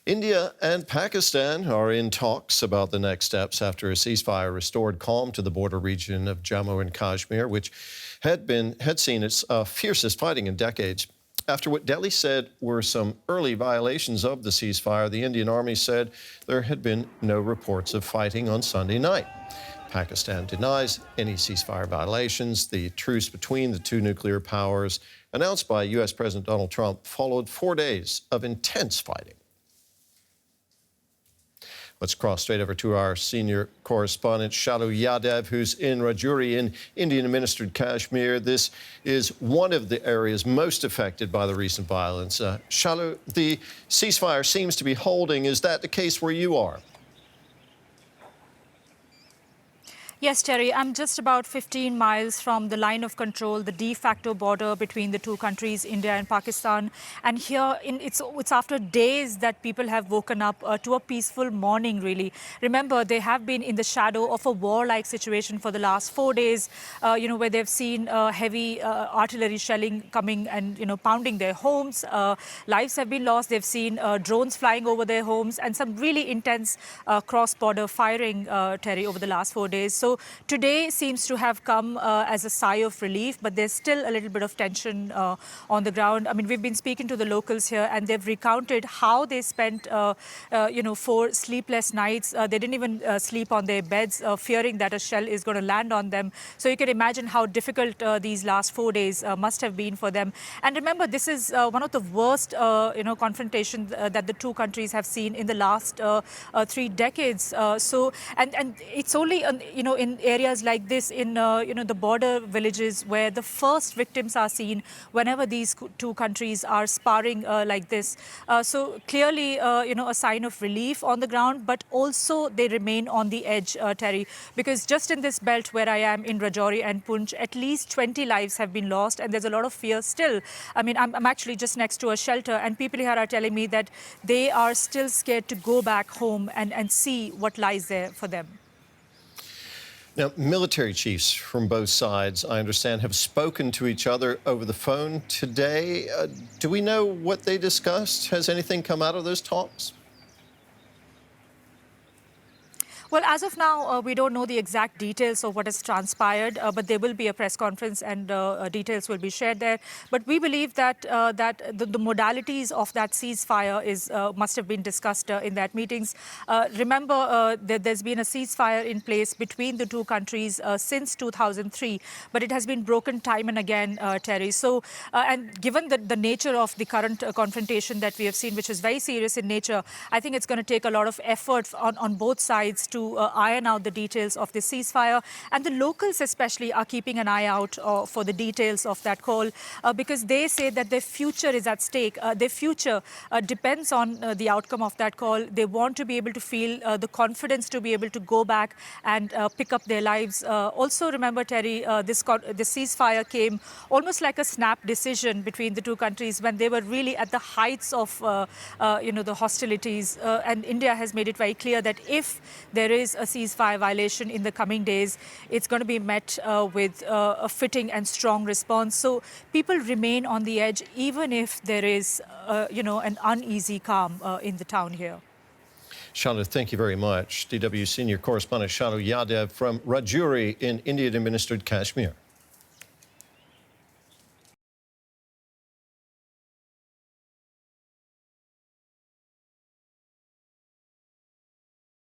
India and Pakistan are in talks about the next steps after a ceasefire restored calm to the border region of Jammu and Kashmir, which had seen its fiercest fighting in decades. After what Delhi said were some early violations of the ceasefire, the Indian Army said there had been no reports of fighting on Sunday night. Pakistan denies any ceasefire violations. The truce between the two nuclear powers, announced by U.S. President Donald Trump, followed 4 days of intense fighting. Let's cross straight over to our senior correspondent, Shalu Yadav, who's in Rajouri in Indian-administered Kashmir. This is one of the areas most affected by the recent violence. Shalu, the ceasefire seems to be holding. Is that the case where you are? Yes, Terry, I'm just about 15 miles from the line of control, the de facto border between the two countries, India and Pakistan. And here, it's after days that people have woken up to a peaceful morning, really. Remember, they have been in the shadow of a warlike situation for the last 4 days, where they've seen heavy artillery shelling coming and, pounding their homes. Lives have been lost. They've seen drones flying over their homes and some really intense cross-border firing, Terry, over the last 4 days. So today seems to have come as a sigh of relief, but there's still a little bit of tension on the ground. I mean, we've been speaking to the locals here, and they've recounted how they spent, 4 sleepless nights. They didn't even sleep on their beds, fearing that a shell is going to land on them. So you can imagine how difficult these last 4 days must have been for them. And remember, this is one of the worst, confrontations that the two countries have seen in the last 3 decades. And it's only, in areas like this, in the border villages, where the first victims are seen whenever these two countries are sparring like this. So clearly, a sign of relief on the ground, but also they remain on the edge, Terry, because just in this belt where I am in Rajouri and Poonch, at least 20 lives have been lost, and there's a lot of fear still. I mean, I'm actually just next to a shelter, and people here are telling me that they are still scared to go back home and see what lies there for them. Now, military chiefs from both sides, I understand, have spoken to each other over the phone today. Do we know what they discussed? Has anything come out of those talks? Well, as of now, we don't know the exact details of what has transpired, but there will be a press conference and details will be shared there. But we believe that the modalities of that ceasefire must have been discussed in that meetings. Remember, there's been a ceasefire in place between the two countries since 2003, but it has been broken time and again, Terry. So, and given the nature of the current confrontation that we have seen, which is very serious in nature, I think it's going to take a lot of effort on both sides to iron out the details of the ceasefire. And the locals especially are keeping an eye out for the details of that call, because they say that their future is at stake. Their future depends on the outcome of that call. They want to be able to feel the confidence to be able to go back and pick up their lives. Also, remember, Terry, this ceasefire came almost like a snap decision between the two countries when they were really at the heights of the hostilities. And India has made it very clear that if there is a ceasefire violation in the coming days, it's going to be met with a fitting and strong response. So people remain on the edge, even if there is, an uneasy calm in the town here. Shalu, thank you very much. DW senior correspondent Shalu Yadav from Rajouri in Indian-administered Kashmir.